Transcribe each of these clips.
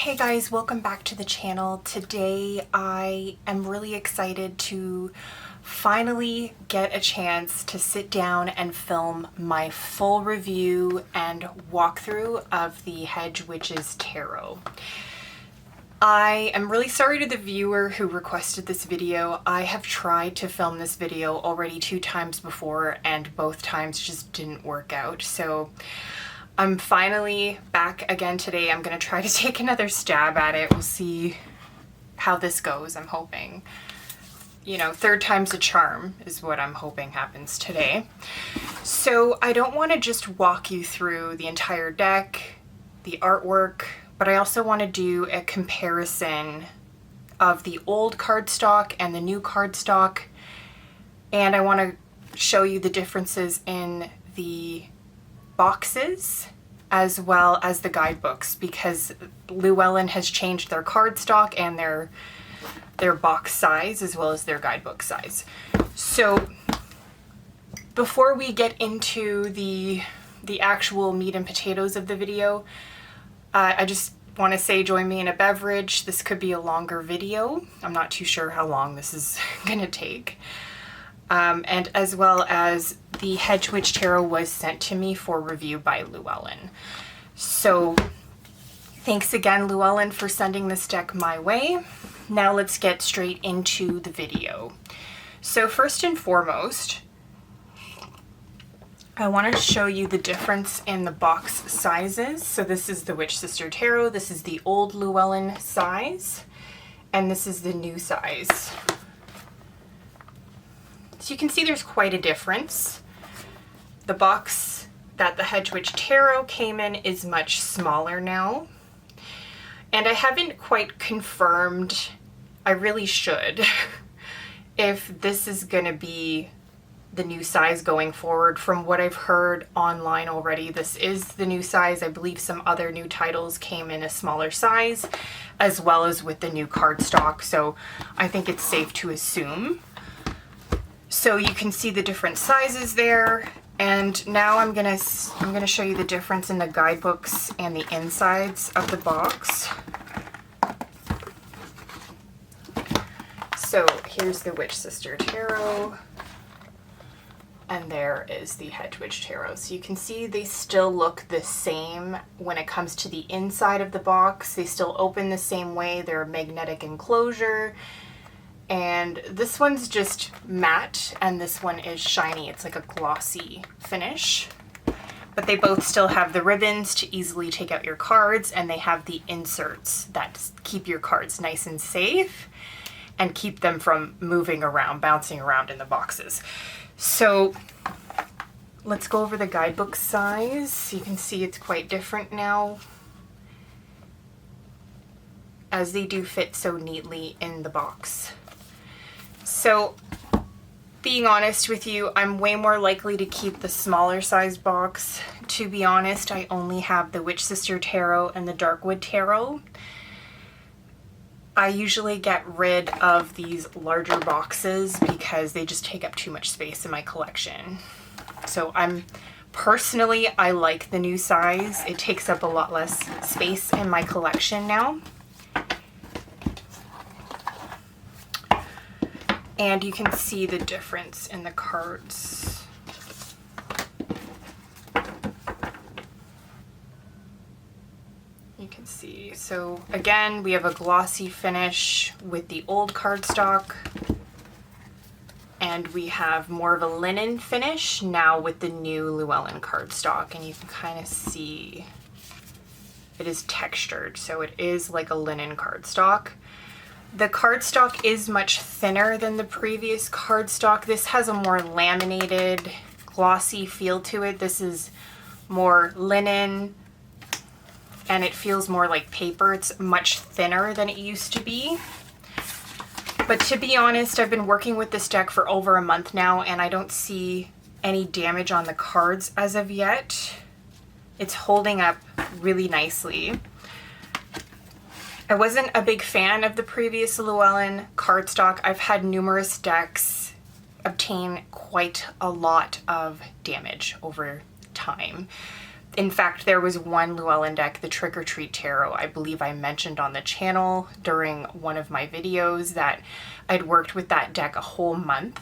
Hey guys, welcome back to the channel. Today I am really excited to finally get a chance to sit down and film my full review and walkthrough of the Hedgewitch Tarot. I am really sorry to the viewer who requested this video. I have tried to film this video already 2 times before and both times just didn't work out. So I'm finally back again today. I'm going to try to take another stab at it. We'll see how this goes. I'm hoping, you know, 3rd time's a charm is what I'm hoping happens today. So I don't want to just walk you through the entire deck, the artwork, but I also want to do a comparison of the old cardstock and the new cardstock. And I want to show you the differences in the boxes as well as the guidebooks, because Llewellyn has changed their cardstock and their box size as well as their guidebook size. So before we get into the actual meat and potatoes of the video, I just want to say join me in a beverage. This could be a longer video. I'm not too sure how long this is gonna take. And as well as the Hedgewitch Tarot was sent to me for review by Llewellyn. So thanks again, Llewellyn, for sending this deck my way. Now let's get straight into the video. So first and foremost, I want to show you the difference in the box sizes. So this is the Witch Sister Tarot. This is the old Llewellyn size, and this is the new size. So you can see there's quite a difference. The box that the Hedgewitch Tarot came in is much smaller now. And I haven't quite confirmed, I really should, if this is going to be the new size going forward. From what I've heard online already, this is the new size. I believe some other new titles came in a smaller size, as well as with the new cardstock. So I think it's safe to assume. So you can see the different sizes there, and now I'm gonna show you the difference in the guidebooks and the insides of the box. So here's the Witch Sister Tarot, and there is the Hedgewitch Tarot. So you can see they still look the same when it comes to the inside of the box. They still open the same way. They're a magnetic enclosure. And this one's just matte and this one is shiny. It's like a glossy finish. But they both still have the ribbons to easily take out your cards, and they have the inserts that keep your cards nice and safe and keep them from moving around, bouncing around in the boxes. So let's go over the guidebook size. You can see it's quite different now, as they do fit so neatly in the box. So, being honest with you, I'm way more likely to keep the smaller size box. To be honest, I only have the Witch Sister Tarot and the Darkwood Tarot. I usually get rid of these larger boxes because they just take up too much space in my collection. So personally, I like the new size. It takes up a lot less space in my collection now. And you can see the difference in the cards. You can see, so again, we have a glossy finish with the old cardstock, and we have more of a linen finish now with the new Llewellyn cardstock, and you can kind of see it is textured, so it is like a linen cardstock. The cardstock is much thinner than the previous cardstock. This has a more laminated, glossy feel to it. This is more linen, and it feels more like paper. It's much thinner than it used to be. But to be honest, I've been working with this deck for over a month now, and I don't see any damage on the cards as of yet. It's holding up really nicely. I wasn't a big fan of the previous Llewellyn cardstock. I've had numerous decks obtain quite a lot of damage over time. In fact, there was one Llewellyn deck, the Trick or Treat Tarot, I believe I mentioned on the channel during one of my videos that I'd worked with that deck a whole month,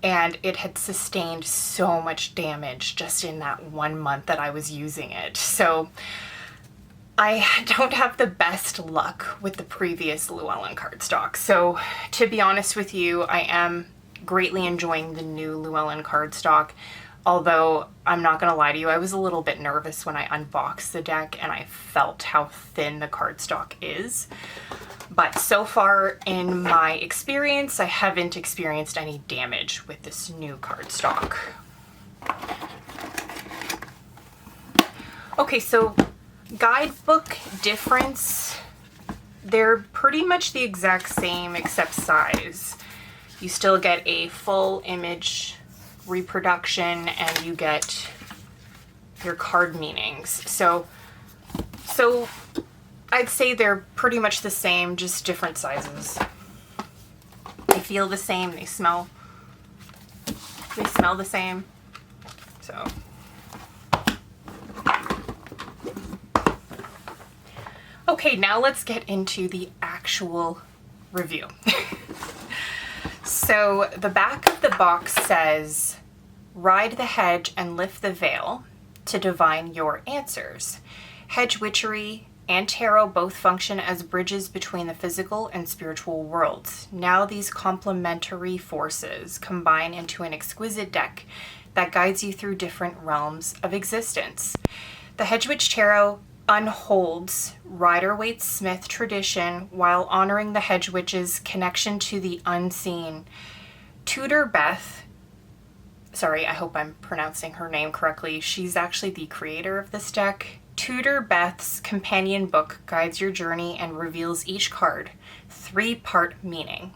and it had sustained so much damage just in that 1 month that I was using it. So I don't have the best luck with the previous Llewellyn cardstock. So to be honest with you, I am greatly enjoying the new Llewellyn cardstock. Although I'm not gonna lie to you, I was a little bit nervous when I unboxed the deck and I felt how thin the cardstock is. But so far in my experience, I haven't experienced any damage with this new cardstock. Okay, so guidebook difference, they're pretty much the exact same except size. You still get a full image reproduction and you get your card meanings. So I'd say they're pretty much the same, just different sizes. They feel the same, they smell the same. So okay, now let's get into the actual review. So the back of the box says, "Ride the hedge and lift the veil to divine your answers. Hedgewitchery and tarot both function as bridges between the physical and spiritual worlds. Now these complementary forces combine into an exquisite deck that guides you through different realms of existence. The Hedgewitch Tarot unholds Rider-Waite-Smith tradition while honoring the Hedgewitch's connection to the unseen. Tudor Beth," sorry, I hope I'm pronouncing her name correctly. She's actually the creator of this deck. "Tudor Beth's companion book guides your journey and reveals each card, 3-part meaning.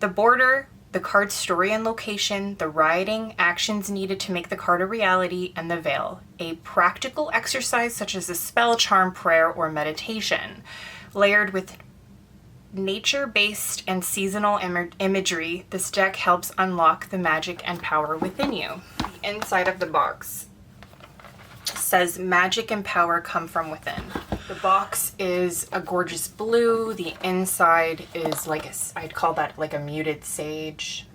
The border, the card's story and location, the writing, actions needed to make the card a reality, and the veil. A practical exercise such as a spell, charm, prayer, or meditation. Layered with nature-based and seasonal imagery, this deck helps unlock the magic and power within you." The inside of the box says, "Magic and power come from within." The box is a gorgeous blue. The inside is like I'd call that like a muted sage.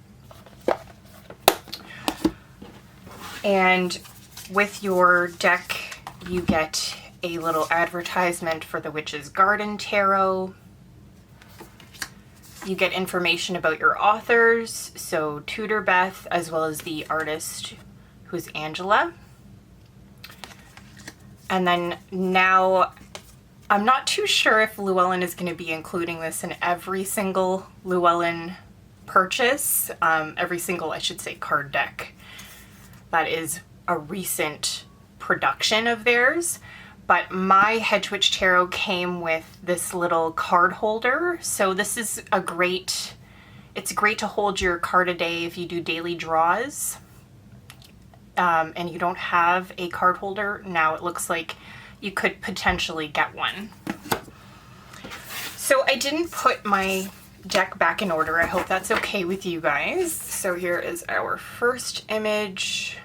And with your deck, you get a little advertisement for the Witch's Garden Tarot. You get information about your authors, so Tudor Beth, as well as the artist who's Angela. And then now, I'm not too sure if Llewellyn is going to be including this in every single Llewellyn purchase, every single, I should say, card deck that is a recent production of theirs. But my Hedgewitch Tarot came with this little card holder. So this is it's great to hold your card a day if you do daily draws. And you don't have a card holder. Now it looks like you could potentially get one. So I didn't put my deck back in order. I hope that's okay with you guys. So here is our first image.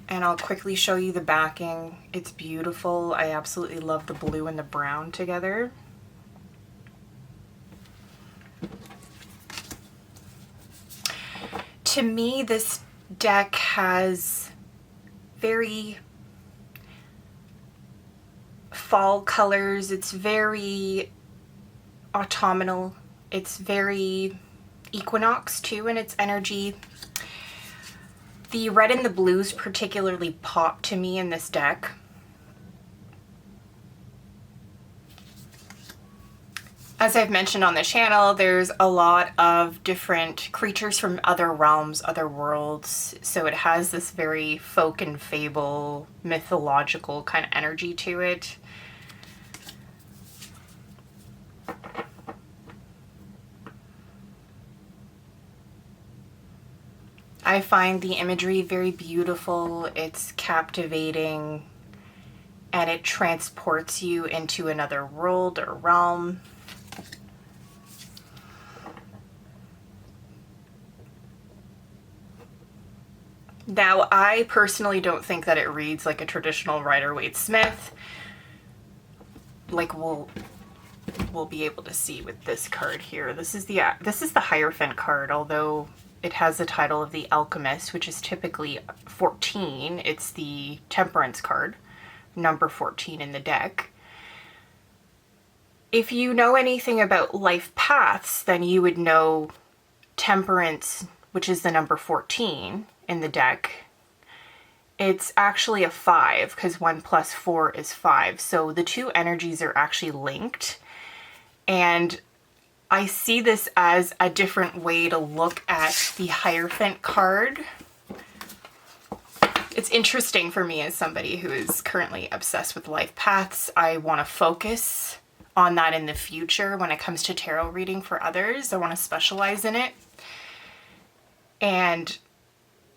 And I'll quickly show you the backing. It's beautiful. I absolutely love the blue and the brown together. To me, this deck has very fall colors. It's very autumnal. It's very equinox too in its energy. The red and the blues particularly pop to me in this deck. As I've mentioned on the channel, there's a lot of different creatures from other realms, other worlds, so it has this very folk and fable, mythological kind of energy to it. I find the imagery very beautiful, it's captivating, and it transports you into another world or realm. Now, I personally don't think that it reads like a traditional Rider-Waite-Smith, like we'll be able to see with this card here. This is the Hierophant card, although it has the title of the Alchemist, which is typically 14. It's the Temperance card, number 14 in the deck. If you know anything about life paths, then you would know Temperance, which is the number 14 in the deck. It's actually a 5 because 1 plus 4 is 5. So the two energies are actually linked. And I see this as a different way to look at the Hierophant card. It's interesting for me as somebody who is currently obsessed with life paths. I want to focus on that in the future when it comes to tarot reading for others. I want to specialize in it. And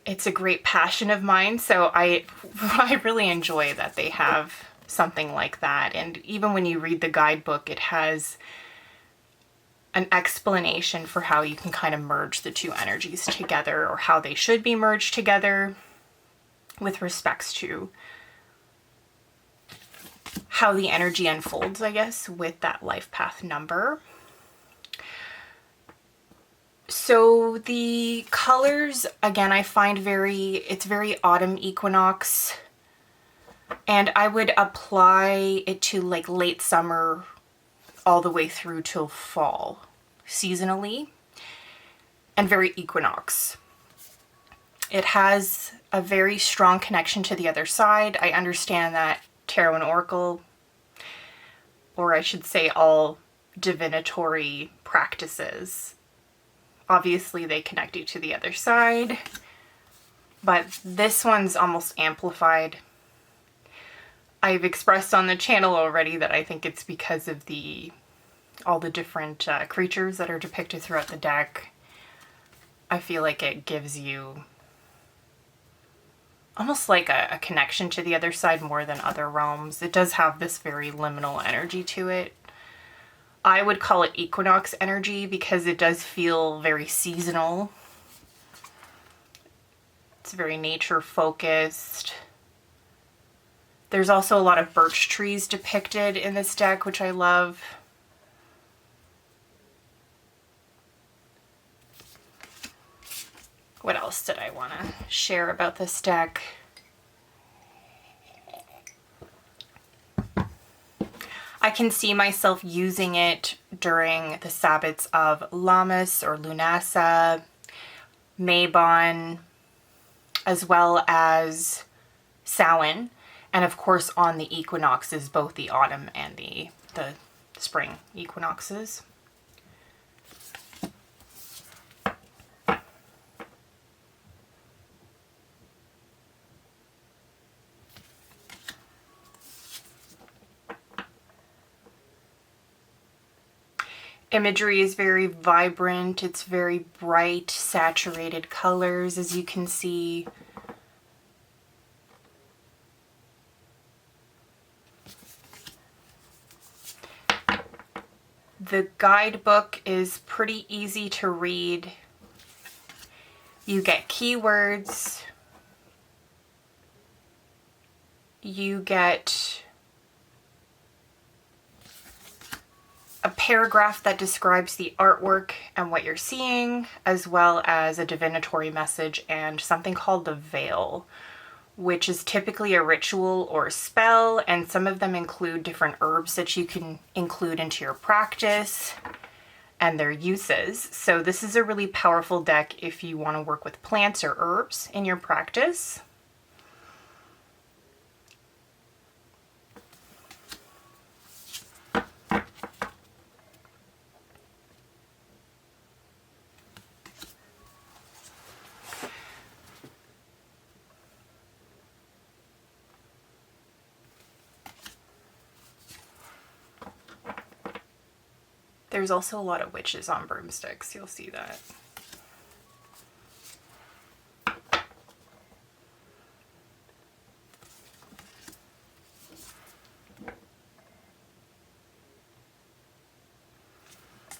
it's a great passion of mine, so I really enjoy that they have something like that. And even when you read the guidebook, it has an explanation for how you can kind of merge the two energies together, or how they should be merged together with respects to how the energy unfolds, I guess, with that life path number. So the colors, again, I find it's very autumn equinox, and I would apply it to like late summer all the way through till fall, seasonally, and very equinox. It has a very strong connection to the other side. I understand that tarot and oracle, or I should say all divinatory practices, obviously they connect you to the other side, but this one's almost amplified. I've expressed on the channel already that I think it's because of all the different creatures that are depicted throughout the deck. I feel like it gives you almost like a connection to the other side more than other realms. It does have this very liminal energy to it. I would call it equinox energy because it does feel very seasonal. It's very nature focused. There's also a lot of birch trees depicted in this deck, which I love. What else did I want to share about this deck? I can see myself using it during the Sabbats of Lammas or Lunasa, Mabon, as well as Samhain, and of course on the equinoxes, both the autumn and the spring equinoxes. Imagery is very vibrant. It's very bright, saturated colors, as you can see. The guidebook is pretty easy to read. You get keywords. You get a paragraph that describes the artwork and what you're seeing, as well as a divinatory message and something called the veil, which is typically a ritual or a spell, and some of them include different herbs that you can include into your practice and their uses. So this is a really powerful deck if you want to work with plants or herbs in your practice. There's also a lot of witches on broomsticks, you'll see that.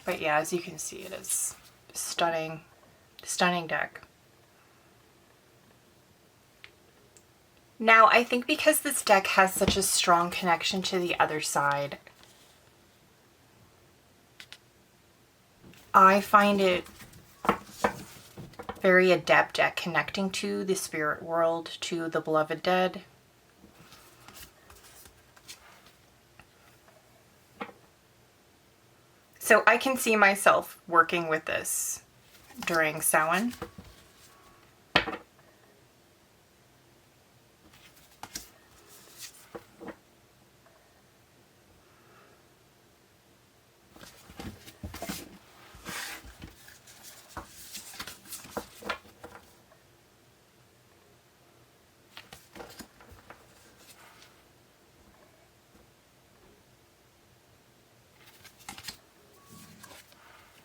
But yeah, as you can see, it is stunning, stunning deck. Now, I think because this deck has such a strong connection to the other side, I find it very adept at connecting to the spirit world, to the beloved dead. So I can see myself working with this during Samhain.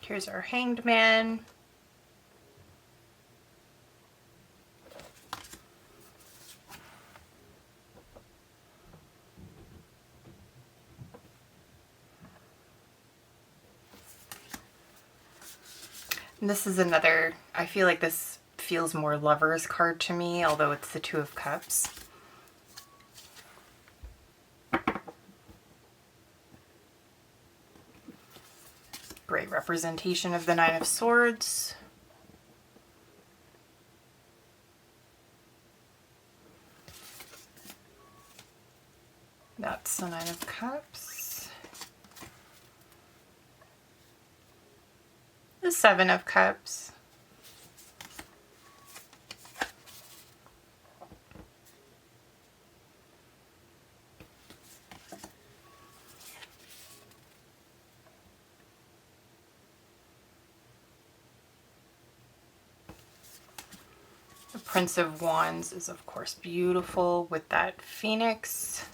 Here's our Hanged Man. And this is another, I feel like this feels more Lover's card to me, although it's the Two of Cups. Great representation of the Nine of Swords. That's the Nine of Cups. The Seven of Cups. The Prince of Wands is of course beautiful with that Phoenix.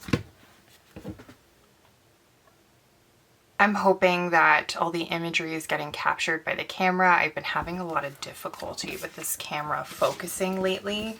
I'm hoping that all the imagery is getting captured by the camera. I've been having a lot of difficulty with this camera focusing lately.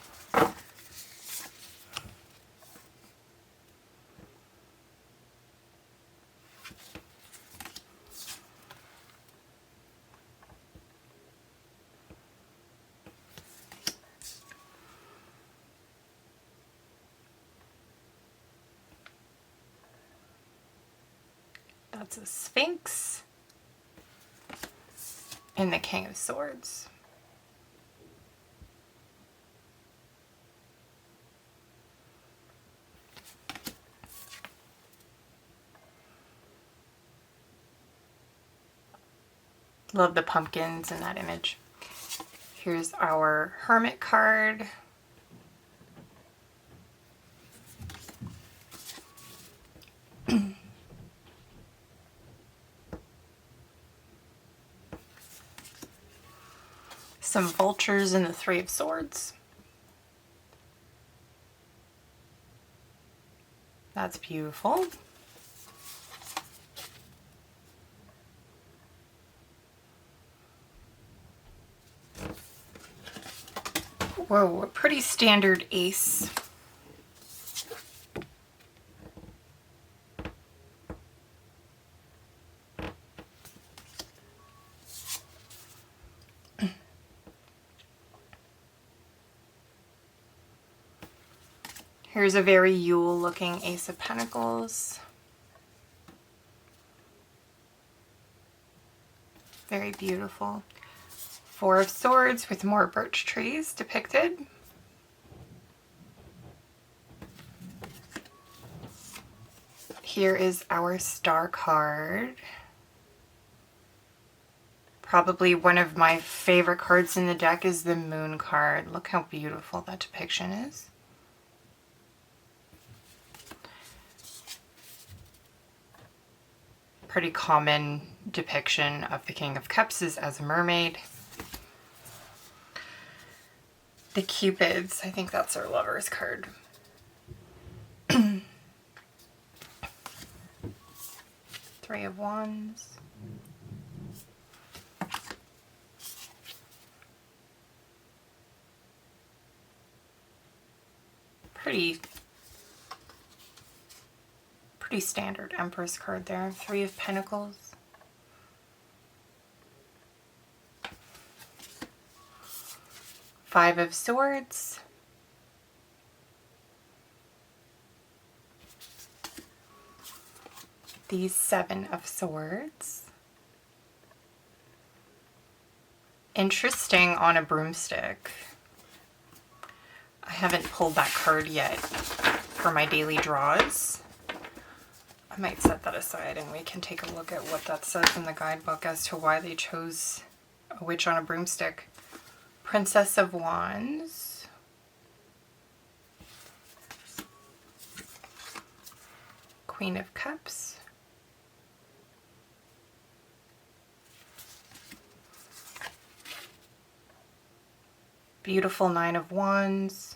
That's a Sphinx and the King of Swords. Love the pumpkins in that image. Here's our Hermit card. Some vultures in the Three of Swords. That's beautiful. Whoa, a pretty standard ace. Here's a very Yule looking Ace of Pentacles. Very beautiful. Four of Swords with more birch trees depicted. Here is our Star card. Probably one of my favorite cards in the deck is the Moon card. Look how beautiful that depiction is. Pretty common depiction of the King of Cups is as a mermaid. The Cupids, I think that's our Lover's card. Three of Wands. Pretty standard Empress card there. Three of Pentacles. Five of Swords. the Seven of Swords. Interesting on a broomstick. I haven't pulled that card yet for my daily draws. I might set that aside and we can take a look at what that says in the guidebook as to why they chose a witch on a broomstick. Princess of Wands. Queen of Cups. Beautiful Nine of Wands.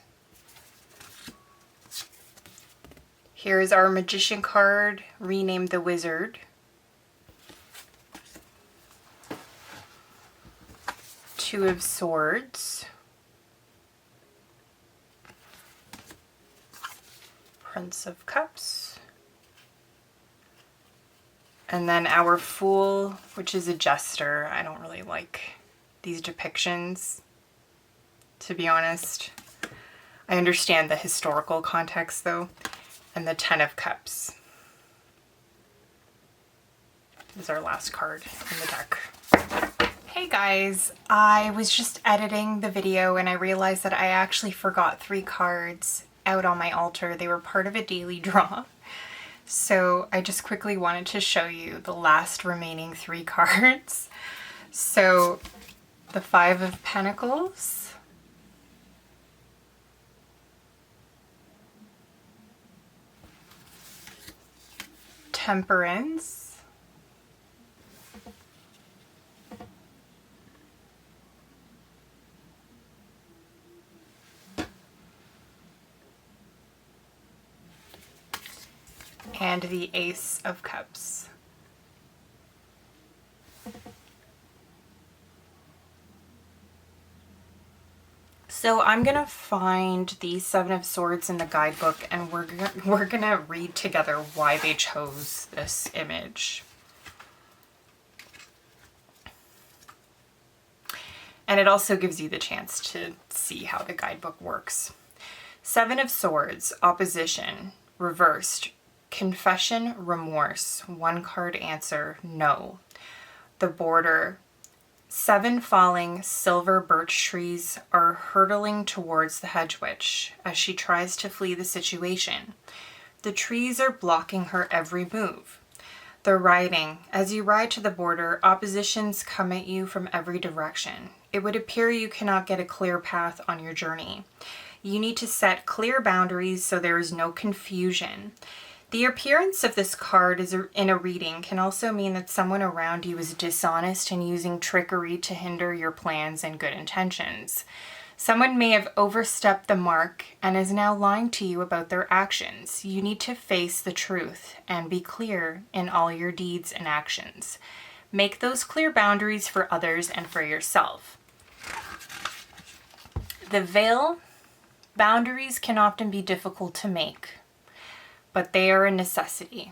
Here's our Magician card, renamed the Wizard. Two of Swords. Prince of Cups. And then our Fool, which is a jester. I don't really like these depictions, to be honest. I understand the historical context though. And the Ten of Cups is our last card in the deck. Hey guys, I was just editing the video and I realized that I actually forgot 3 cards out on my altar. They were part of a daily draw. So I just quickly wanted to show you the last remaining 3 cards. So the Five of Pentacles, Temperance, and the Ace of Cups. So I'm gonna find the Seven of Swords in the guidebook and we're gonna read together why they chose this image. And it also gives you the chance to see how the guidebook works. Seven of Swords, opposition, reversed, confession, remorse, 1 card answer, no. The border, 7 falling silver birch trees are hurtling towards the hedge witch as she tries to flee the situation. The trees are blocking her every move. The riding, as you ride to the border, oppositions come at you from every direction. It would appear you cannot get a clear path on your journey. You need to set clear boundaries so there is no confusion. The appearance of this card in a reading can also mean that someone around you is dishonest and using trickery to hinder your plans and good intentions. Someone may have overstepped the mark and is now lying to you about their actions. You need to face the truth and be clear in all your deeds and actions. Make those clear boundaries for others and for yourself. The veil, boundaries can often be difficult to make, but they are a necessity.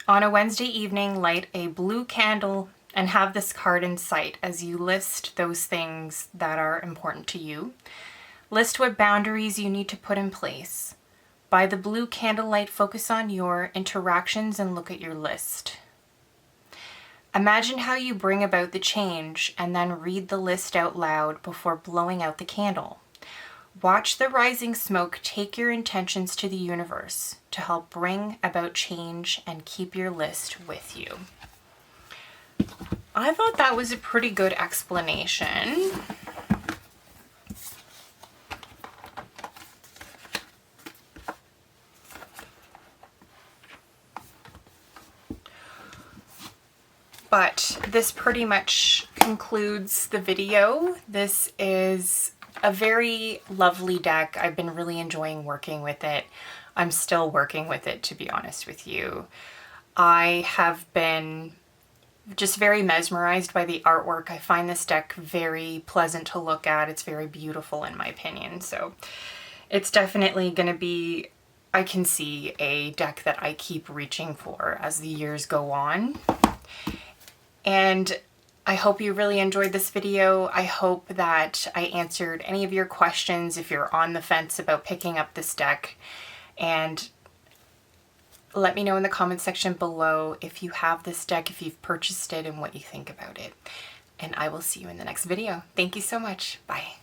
On a Wednesday evening, light a blue candle and have this card in sight as you list those things that are important to you. List what boundaries you need to put in place. By the blue candlelight, focus on your interactions and look at your list. Imagine how you bring about the change and then read the list out loud before blowing out the candle. Watch the rising smoke take your intentions to the universe to help bring about change and keep your list with you. I thought that was a pretty good explanation. But this pretty much concludes the video. This is a very lovely deck. I've been really enjoying working with it. I'm still working with it, to be honest with you. I have been just very mesmerized by the artwork. I find this deck very pleasant to look at. It's very beautiful in my opinion. So it's definitely going to be, I can see, a deck that I keep reaching for as the years go on. And I hope you really enjoyed this video. I hope that I answered any of your questions if you're on the fence about picking up this deck. And Let me know in the comment section below if you have this deck, if you've purchased it, and what you think about it. And I will see you in the next video. Thank you so much. Bye.